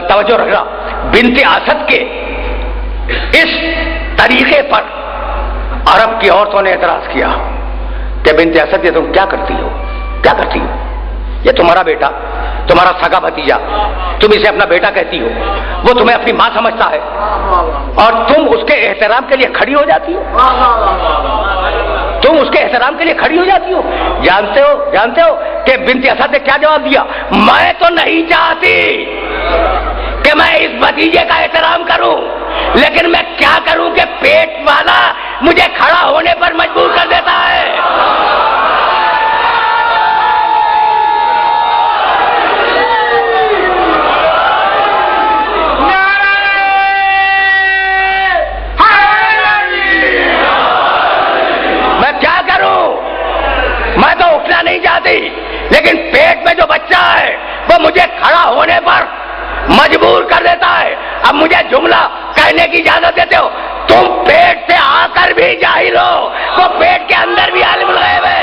A: توجہ رکھنا، بنت اسد کے اس طریقے پر عرب کی عورتوں نے اعتراض کیا کہ بنت اسد یہ تم کیا کرتی ہو، کیا کرتی ہو؟ یہ تمہارا بیٹا، تمہارا سگا بھتیجا، تم اسے اپنا بیٹا کہتی ہو، وہ تمہیں اپنی ماں سمجھتا ہے اور تم اس کے احترام کے لیے کھڑی ہو جاتی ہو. تم اس کے احترام کے لیے کھڑی ہو جاتی ہو. جانتے ہو کہ بنت اسد نے کیا جواب دیا؟ میں تو نہیں چاہتی کہ میں اس بھتیجے کا احترام کروں، لیکن میں کیا کروں کہ پیٹ والا مجھے کھڑا ہونے پر مجبور کر دیتا ہے. میں تو اٹھنا نہیں چاہتی، لیکن پیٹ میں جو بچہ ہے وہ مجھے کھڑا ہونے پر مجبور کر دیتا ہے. اب مجھے جملہ کہنے کی اجازت دیتے ہو؟ تم پیٹ سے آ کر بھی جاہل ہو، وہ پیٹ کے اندر بھی عالم الغیب ہے.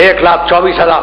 A: 1,24,000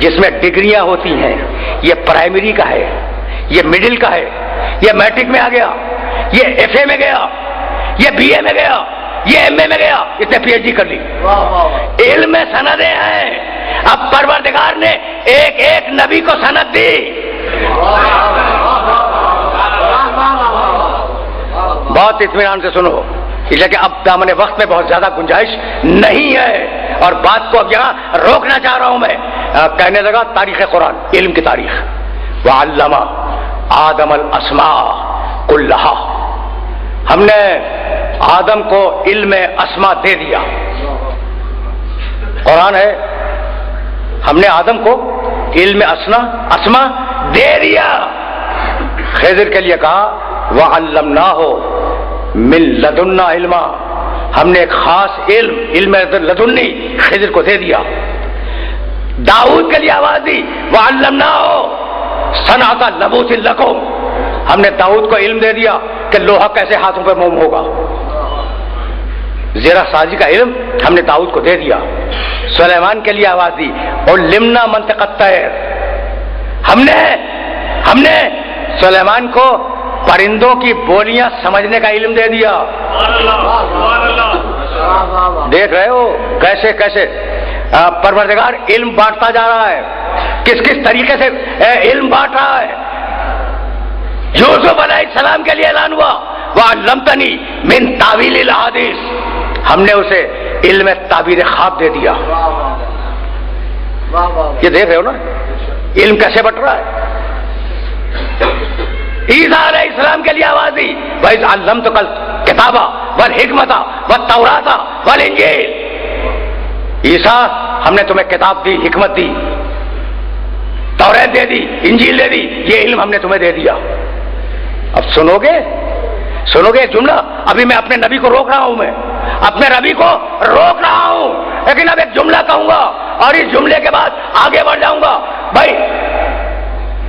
A: جس میں ڈگریاں ہوتی ہیں، یہ پرائمری کا ہے، یہ مڈل کا ہے، یہ میٹرک میں آ گیا، یہ ایف اے میں گیا، یہ بی اے میں گیا، یہ ایم اے میں گیا، اس نے پی ایچ ڈی کر لی۔ علم میں سندیں ہیں، اب پروردگار نے ایک ایک نبی کو سند دی۔ بہت اطمینان سے سنو، اس لیے کہ اب دامن وقت میں بہت زیادہ گنجائش نہیں ہے، اور بات کو اب یہاں روکنا چاہ رہا ہوں میں۔ کہنے لگا تاریخ قرآن، علم کی تاریخ، وعلم آدم الاسماء کلھا، ہم نے آدم کو علم اسماء دے دیا۔ قرآن ہے، ہم نے آدم کو علم اسماء دے دیا۔ خضر کے لیے کہا وعلمناہ من لدنا علما، ہم نے ایک خاص علم لدنی خضر کو دے دیا۔ داؤد کے لیے آواز دی وعلمناہ صنعۃ لبوس لکم، ہم نے داؤد کو علم دے دیا کہ لوہا کیسے ہاتھوں پہ موم ہوگا۔ زیرہ سازی کا علم ہم نے داؤد کو دے دیا۔ سلیمان کے لیے آواز دی علمنا منطق الطیر، ہم نے سلیمان کو پرندوں کی بولیاں سمجھنے کا علم دے دیا۔ دیکھ رہے ہو کیسے کیسے پروردگار علم بانٹتا جا رہا ہے، کس کس طریقے سے علم بانٹ رہا ہے۔ یوسف علیہ السلام کے لیے اعلان ہوا وعلمتنی من تاویل الاحادیث، ہم نے اسے علم تعبیر خواب دے دیا۔ یہ دیکھ رہے ہو نا علم کیسے بٹ رہا ہے۔ عیسیٰ علیہ السلام کے لیے آواز دی وَإِذْ عَلَّمْتُكَ الْكِتَابَ وَالْحِکْمَةَ وَالتَّوْرَاةَ وَالْإِنجِیلَ، عیسیٰ ہم نے تمہیں کتاب دی، حکمت دی، توریت دے دی، انجیل دے دی، یہ علم ہم نے تمہیں دے دیا۔ اب سنو گے ایک جملہ، ابھی میں اپنے نبی کو روک رہا ہوں، میں اپنے نبی کو روک رہا ہوں، لیکن اب ایک جملہ کہوں گا اور اس جملے کے بعد آگے بڑھ جاؤں گا۔ بھائی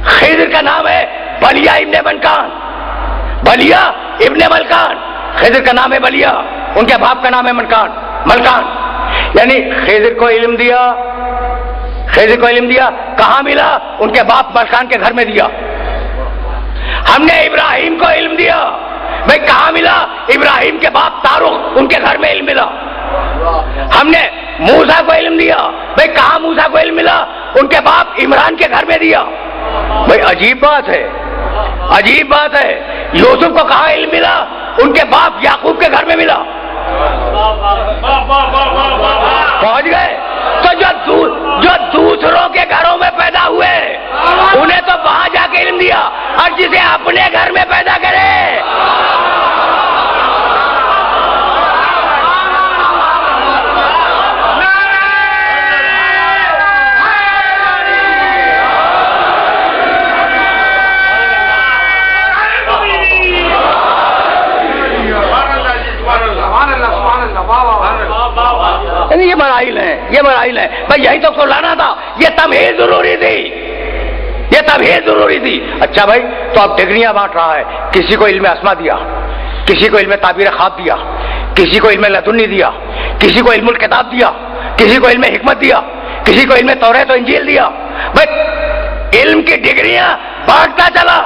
A: خضر کا نام ہے بلیا ابن ملکان، بلیا ابن ملکان، خضر کا نام ہے بلیا، ان کے باپ کا نام ہے ملکان، یعنی خضر کو علم دیا کہاں ملا؟ ان کے باپ ملکان کے گھر میں دیا۔ ہم نے ابراہیم کو علم دیا، بھائی کہاں ملا؟ ابراہیم کے باپ تارخ، ان کے گھر میں علم ملا۔ ہم نے موسیٰ کو علم دیا، بھائی کہاں موسیٰ کو علم ملا؟ ان کے باپ عمران کے گھر میں دیا۔ بھائی عجیب بات ہے، یوسف کو کہاں علم ملا؟ ان کے باپ یعقوب کے گھر میں ملا۔ پہنچ گئے؟ تو جو دوسروں کے گھروں میں پیدا ہوئے انہیں تو وہاں جا کے علم دیا، اور جسے اپنے گھر میں پیدا کرے یہ مراحل ہیں بھائی، یہی تو لانا تھا، یہ تمہید ضروری تھی۔ اچھا بھائی، تو اب ڈگریاں بانٹ رہا ہے، کسی کو علم اسما دیا، کسی کو علم تعبیر خواب دیا، کسی کو علم لدنی دیا، کسی کو علم الکتاب دیا، کسی کو علم حکمت دیا، کسی کو علم توریت و انجیل دیا۔ بھائی علم کی ڈگریاں بانٹتا چلا،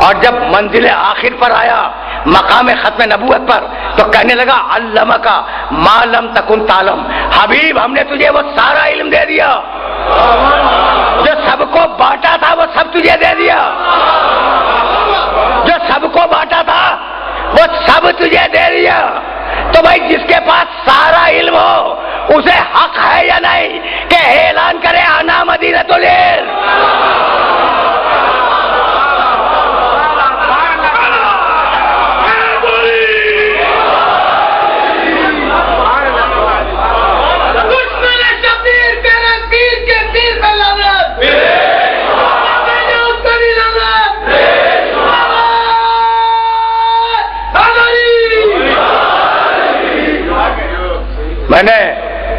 A: اور جب منزل آخر پر آیا، مقام ختم نبوت پر، تو کہنے لگا علمک ما لم تکن تعلم، حبیب ہم نے تجھے وہ سارا علم دے دیا جو سب کو بانٹا تھا، وہ سب تجھے دے دیا، جو سب کو بانٹا تھا وہ سب تجھے دے دیا۔ تو بھائی جس کے پاس سارا علم ہو اسے حق ہے یا نہیں کہ اعلان کرے انا مدینۃ العلم؟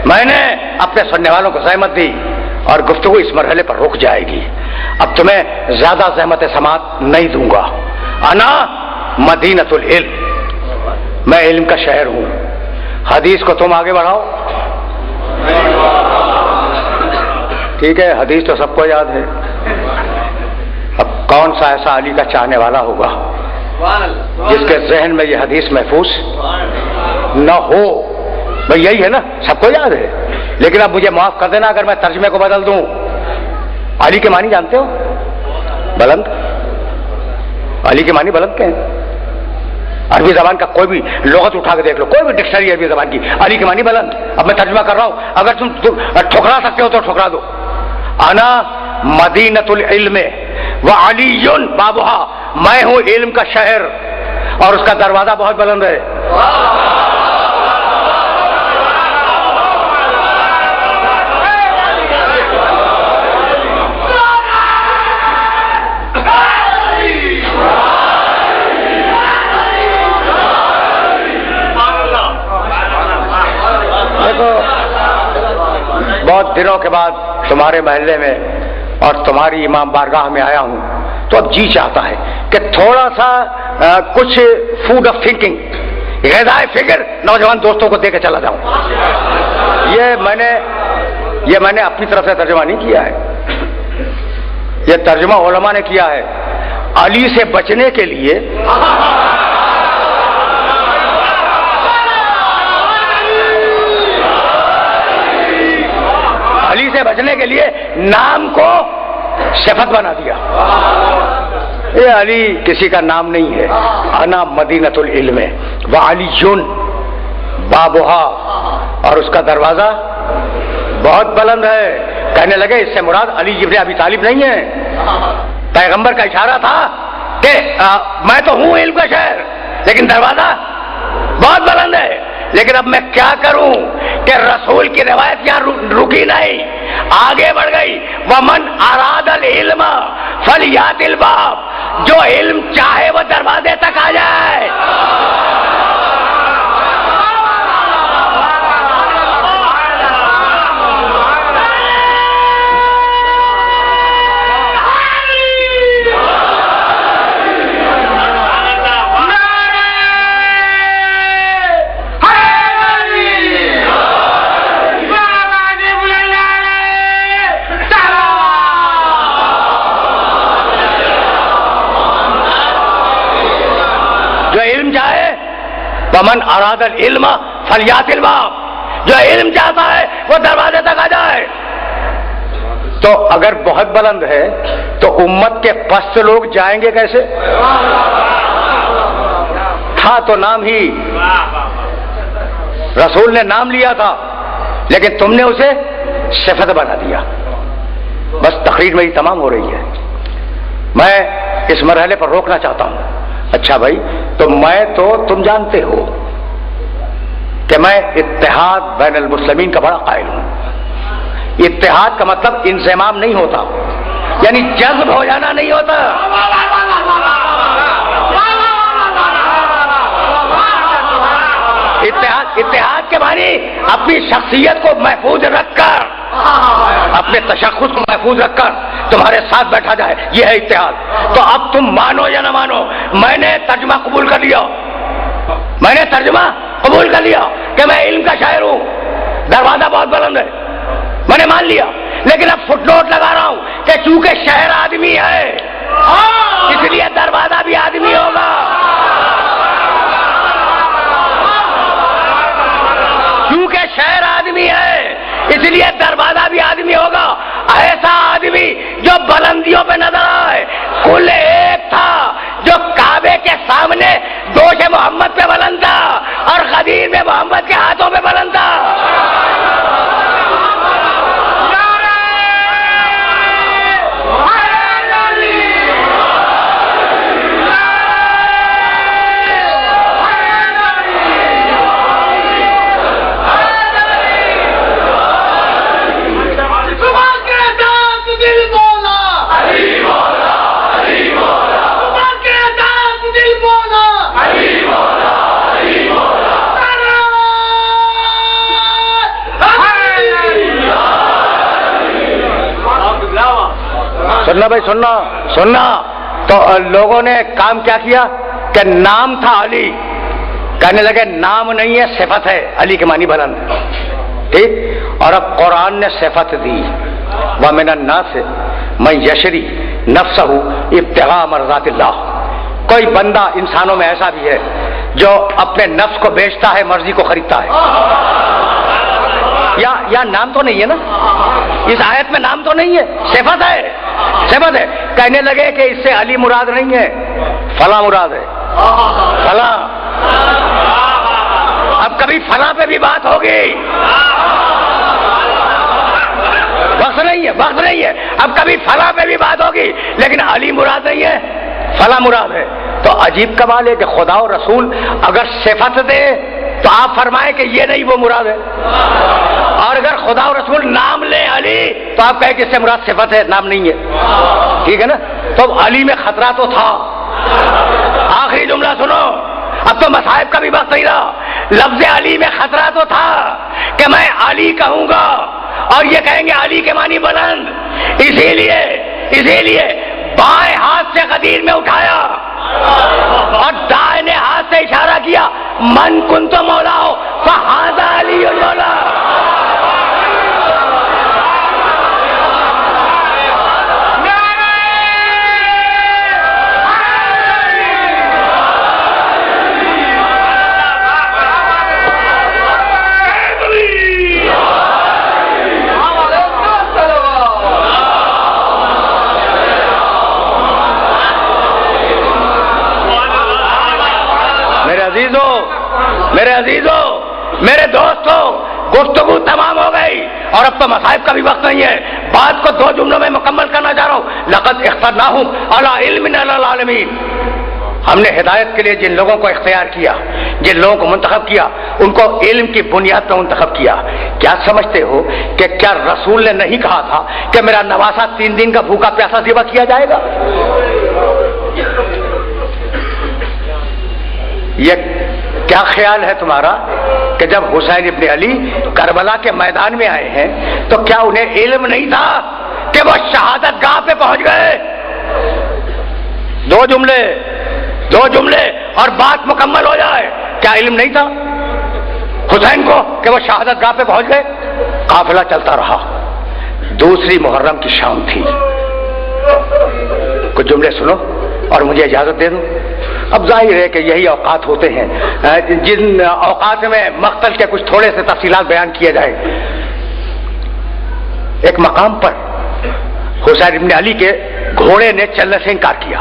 A: میں نے اپنے سننے والوں کو زحمت دی اور گفتگو اس مرحلے پر رک جائے گی۔ اب تمہیں زیادہ زحمت سماعت نہیں دوں گا۔ انا مدینۃ العلم، میں علم کا شہر ہوں۔ حدیث کو تم آگے بڑھاؤ، ٹھیک ہے، حدیث تو سب کو یاد ہے، اب کون سا ایسا علی کا چاہنے والا ہوگا جس کے ذہن میں یہ حدیث محفوظ نہ ہو؟ بھئی یہی ہے نا، سب کو یاد ہے، لیکن اب مجھے معاف کر دینا اگر میں ترجمے کو بدل دوں۔ علی کے معنی جانتے ہو؟ بلند۔ علی کے معنی بلند کے ہیں؟ عربی زبان کا کوئی بھی لغت اٹھا کے دیکھ لو، کوئی بھی ڈکشنری عربی زبان کی، علی کے معنی بلند۔ اب میں ترجمہ کر رہا ہوں، اگر تم ٹھکرا سکتے ہو تو ٹھکرا دو۔ انا مدینۃ العلم وعلی بابھا، میں ہوں علم کا شہر اور اس کا دروازہ بہت بلند ہے۔ بہت دنوں کے بعد تمہارے محلے میں اور تمہاری امام بارگاہ میں آیا ہوں تو اب جی چاہتا ہے کہ تھوڑا سا کچھ فوڈ آف تھنکنگ، غذائے فکر نوجوان دوستوں کو دے کے چلا جاؤں۔ یہ میں نے اپنی طرف سے ترجمہ نہیں کیا ہے، یہ ترجمہ علماء نے کیا ہے۔ علی سے بچنے کے لیے نام کو صفت بنا دیا۔ یہ علی کسی کا نام نہیں ہے۔ انا مدینۃ العلم وعلی بابھا، اور اس کا دروازہ بہت بلند ہے۔ کہنے لگے اس سے مراد علی ابن ابی طالب نہیں ہے، پیغمبر کا اشارہ تھا کہ میں تو ہوں علم کا شہر لیکن دروازہ بہت بلند ہے۔ لیکن اب میں کیا کروں کہ رسول کی روایت یہاں رکی نہیں، آگے بڑھ گئی۔ ومن اراد العلم فلیات الباب، جو علم چاہے وہ دروازے تک آ جائے۔ ومن اراد العلم فلیات الباب، جو علم چاہتا ہے وہ دروازے تک آ جائے۔ تو اگر بہت بلند ہے تو امت کے پست لوگ جائیں گے کیسے؟ تھا تو نام ہی، رسول نے نام لیا تھا لیکن تم نے اسے صفت بنا دیا۔ بس تقریر میری تمام ہو رہی ہے، میں اس مرحلے پر روکنا چاہتا ہوں۔ اچھا بھائی، تو تم جانتے ہو کہ میں اتحاد بین المسلمین کا بڑا قائل ہوں۔ اتحاد کا مطلب انضمام نہیں ہوتا، یعنی جذب ہو جانا نہیں ہوتا۔ اتحاد کے معنی اپنی شخصیت کو محفوظ رکھ کر، اپنے تشخص کو محفوظ رکھ کر تمہارے ساتھ بیٹھا جائے، یہ ہے اتحاد۔ تو اب تم مانو یا نہ مانو، میں نے ترجمہ قبول کر لیا، کہ میں علم کا شاعر ہوں، دروازہ بہت بلند ہے، میں نے مان لیا۔ لیکن اب فٹ نوٹ لگا رہا ہوں کہ چونکہ شہر آدمی ہے اس لیے دروازہ بھی آدمی ہوگا، کیونکہ شہر آدمی ہے اس لیے دروازہ بھی آدمی ہوگا۔ ایسا آدمی جو بلندیوں پہ نظر آئے، کل ایک تھا جو کعبے کے سامنے دوش محمد پہ بلند تھا اور غدیر میں محمد کے ہاتھوں پہ بلند تھا۔ سننا بھائی، سننا۔ تو لوگوں نے کام کیا کیا کہ نام تھا علی، کہنے لگے نام نہیں ہے صفت ہے، علی کے معنی بلند، ٹھیک۔ اور اب قرآن نے صفت دی، ومن الناس من یشری نفسہ ابتغاء مرضات اللہ. کوئی بندہ انسانوں میں ایسا بھی ہے جو اپنے نفس کو بیچتا ہے، مرضی کو خریدتا ہے. یا نام تو نہیں ہے نا اس آیت میں، نام تو نہیں ہے، صفت ہے، صفت ہے. کہنے لگے کہ اس سے علی مراد نہیں ہے، فلاں مراد ہے، فلاں. اب کبھی فلاں پہ بھی بات ہوگی، وقت نہیں ہے، وقت نہیں ہے. اب کبھی فلاں پہ بھی بات ہوگی، لیکن علی مراد نہیں ہے، فلاں مراد ہے. تو عجیب کمال ہے کہ خدا و رسول اگر صفت دے تو آپ فرمائیں کہ یہ نہیں وہ مراد ہے، اور اگر خدا و رسول نام لے علی تو آپ کہیں کہ اس سے مراد صفت ہے، نام نہیں ہے. ٹھیک ہے نا؟ تو علی میں خطرہ تو تھا. آخری جملہ سنو، اب تو مصائب کا بھی وقت نہیں رہا. لفظ علی میں خطرہ تو تھا کہ میں علی کہوں گا اور یہ کہیں گے علی کے معنی بلند. اسی لیے بائیں ہاتھ سے غدیر میں اٹھایا اور دائیں ہاتھ سے اشارہ کیا، من کنت مولا ہو فہذا علی المولا. میرے عزیزو، میرے دوستو، گفتگو تمام ہو گئی اور اب تو مصائب کا بھی وقت نہیں ہے. بات کو 2 جملوں میں مکمل کرنا چاہ رہا ہوں. لقد اخترناہم علی علم علی العالمین. ہم نے ہدایت کے لیے جن لوگوں کو اختیار کیا، جن لوگوں کو منتخب کیا، ان کو علم کی بنیاد پر منتخب کیا. کیا سمجھتے ہو کہ کیا رسول نے نہیں کہا تھا کہ میرا نواسا 3 دن کا بھوکا پیاسا ذبح کیا جائے گا؟ یہ کیا خیال ہے تمہارا کہ جب حسین ابن علی کربلا کے میدان میں آئے ہیں تو کیا انہیں علم نہیں تھا کہ وہ شہادت گاہ پہ پہنچ گئے؟ 2 جملے اور بات مکمل ہو جائے. کیا علم نہیں تھا حسین کو کہ وہ شہادت گاہ پہ پہنچ گئے؟ قافلہ چلتا رہا. دوسری محرم کی شام تھی. کچھ جملے سنو اور مجھے اجازت دے دو. اب ظاہر ہے کہ یہی اوقات ہوتے ہیں جن اوقات میں مقتل کے کچھ تھوڑے سے تفصیلات بیان کیے جائے. ایک مقام پر حسین ابن علی کے گھوڑے نے چلنے سے انکار کیا.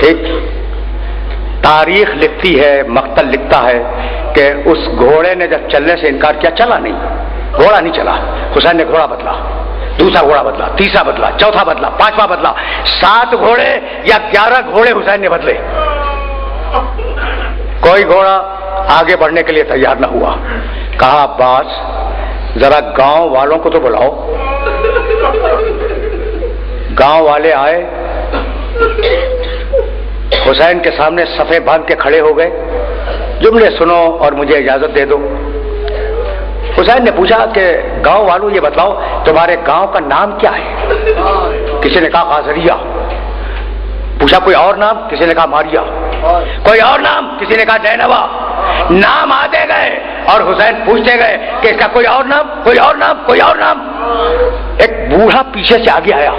A: ٹھیک، تاریخ لکھتی ہے، مقتل لکھتا ہے کہ اس گھوڑے نے جب چلنے سے انکار کیا چلا نہیں، گھوڑا نہیں چلا. حسین نے گھوڑا بدلا، دوسرا گھوڑا بدلا، تیسرا بدلا، چوتھا بدلا، 5واں بدلا. 7 گھوڑے یا 11 گھوڑے حسین نے بدلے. کوئی گھوڑا آگے بڑھنے کے لیے تیار نہ ہوا. کہا عباس ذرا گاؤں والوں کو تو بلاؤ. گاؤں والے آئے، حسین کے سامنے صفے باندھ کے کھڑے ہو گئے. جملے سنو اور مجھے اجازت دے دو. حسین نے پوچھا کہ گاؤں والوں یہ بتلاؤ تمہارے گاؤں کا نام کیا ہے؟ کسی نے کہا غازریہ. پوچھا کوئی اور نام؟ کسی نے کہا ماریا. کوئی اور نام؟ کسی نے کہا نینوا. نام آتے گئے اور حسین پوچھتے گئے کہ اس کا کوئی اور نام، کوئی اور نام، کوئی اور نام. ایک بوڑھا پیچھے سے آگے آیا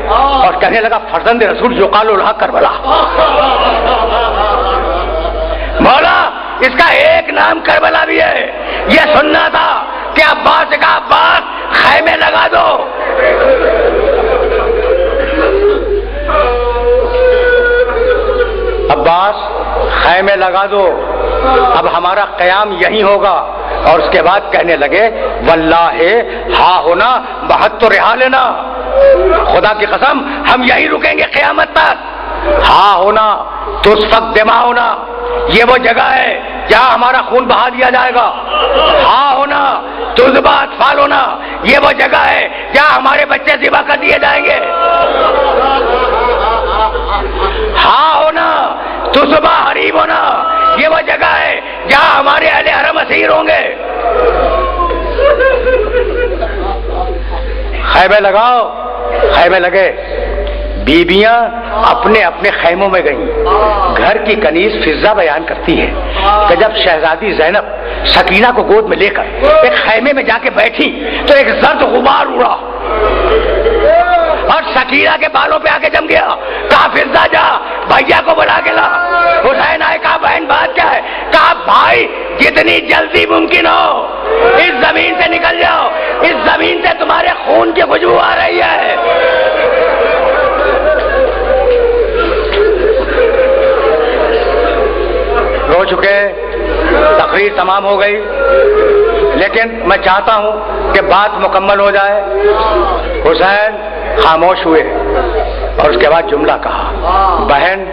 A: اور کہنے لگا فرزند رسول یقال لہ کربلا. مولا اس کا ایک نام کربلا بھی ہے. یہ سننا تھا کہ عباس کا عباس خیمے لگا دو. عباس خیمے لگا دو، اب ہمارا قیام یہی ہوگا. اور اس کے بعد کہنے لگے واللہ ہا ہونا بہت تو رہا لینا، خدا کی قسم ہم یہی رکیں گے قیامت تک. ہا ہونا تسفک دماء ہونا، یہ وہ جگہ ہے جہاں ہمارا خون بہا دیا جائے گا. ہا ہونا تذبح اطفال ہونا، یہ وہ جگہ ہے جہاں ہمارے بچے ذبح کر دیے جائیں گے. ہا ہونا تذبح حریم ہونا، یہ وہ جگہ ہے جہاں ہمارے اہل حرم اسیر ہوں گے. خیمے لگاؤ. خیمے لگے. بیویاں اپنے اپنے خیموں میں گئیں. گھر کی کنیز فضہ بیان کرتی ہے کہ جب شہزادی زینب سکینہ کو گود میں لے کر ایک خیمے میں جا کے بیٹھی تو ایک زرد غبار اڑا اور سکینہ کے بالوں پہ آ کے جم گیا. کہا فضہ جا بھیا کو بلا کے لا. حسین آئے, کہا بہن بات کیا ہے؟ کہا بھائی جتنی جلدی ممکن ہو اس زمین سے نکل جاؤ, اس زمین سے تمہارے خون کی خوشبو آ رہی ہے. رو چکے, تقریر تمام ہو گئی, لیکن میں چاہتا ہوں کہ بات مکمل ہو جائے. حسین خاموش ہوئے اور اس کے بعد جملہ کہا, بہن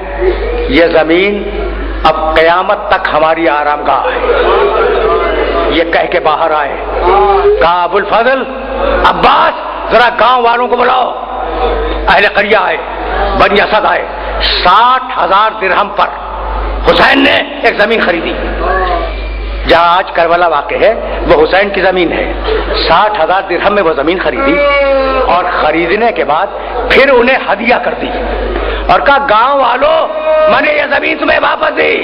A: یہ زمین اب قیامت تک ہماری آرام گاہ ہے. یہ کہہ کے باہر آئے. کہا ابو الفضل, عباس ذرا گاؤں والوں کو بلاؤ. اہل قریہ آئے, بنی اسد آئے. 60,000 درہم پر حسین نے ایک زمین خریدی. جہاں آج کربلا واقع ہے وہ حسین کی زمین ہے. 60,000 درہم میں وہ زمین خریدی اور خریدنے کے بعد پھر انہیں ہدیہ کر دی اور کہا گاؤں والوں میں نے یہ زمین تمہیں واپس دی,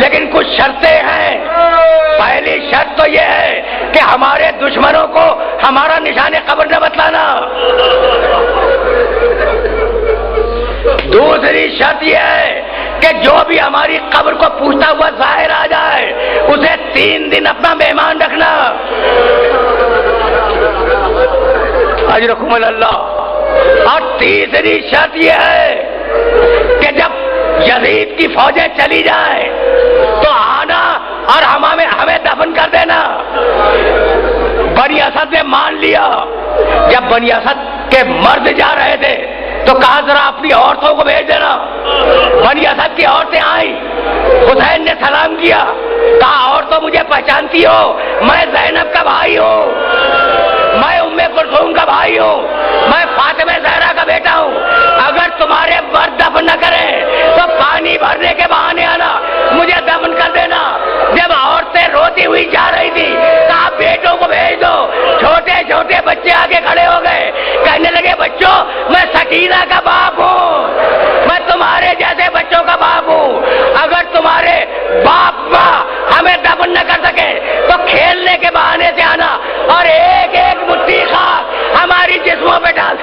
A: لیکن کچھ شرطیں ہیں. پہلی شرط تو یہ ہے کہ ہمارے دشمنوں کو ہمارا نشان قبر نہ بتلانا. دوسری شرط یہ ہے کہ جو بھی ہماری قبر کو پوچھتا ہوا ظاہر آ جائے اسے 3 دن اپنا مہمان رکھنا. اجرکم اللہ. اور تیسری شرط یہ ہے کہ جب یزید کی فوجیں چلی جائیں تو آنا اور ہمیں دفن کر دینا. بنی اسد نے مان لیا. جب بنی اسد کے مرد جا رہے تھے تو کہا ذرا اپنی عورتوں کو بھیج دینا. بنی اسد کی عورتیں آئیں, حسین نے سلام کیا. کہا عورتوں مجھے پہچانتی ہو, میں زینب کا بھائی ہوں, میں ام کلثوم کا بھائی ہوں, میں فاطمہ زہرا کا بیٹا ہوں. اگر تمہارے مرد دفن نہ کریں تو پانی بھرنے کے بہانے آنا, مجھے دفن کر دینا. جب عورتیں روتی ہوئی جا رہی تھی کہا بیٹوں کو بھیج دو. چھوٹے چھوٹے بچے آگے کھڑے ہو گئے, کہنے لگے بچوں میں سکینہ کا باپ ہوں, میں تمہارے جیسے بچوں کا باپ ہوں. اگر تمہارے باپ ماں ہمیں دفن نہ کر سکے تو کھیلنے کے بہانے سے آنا اور ایک ایک مٹھی خاک ہماری جسموں پہ ڈال.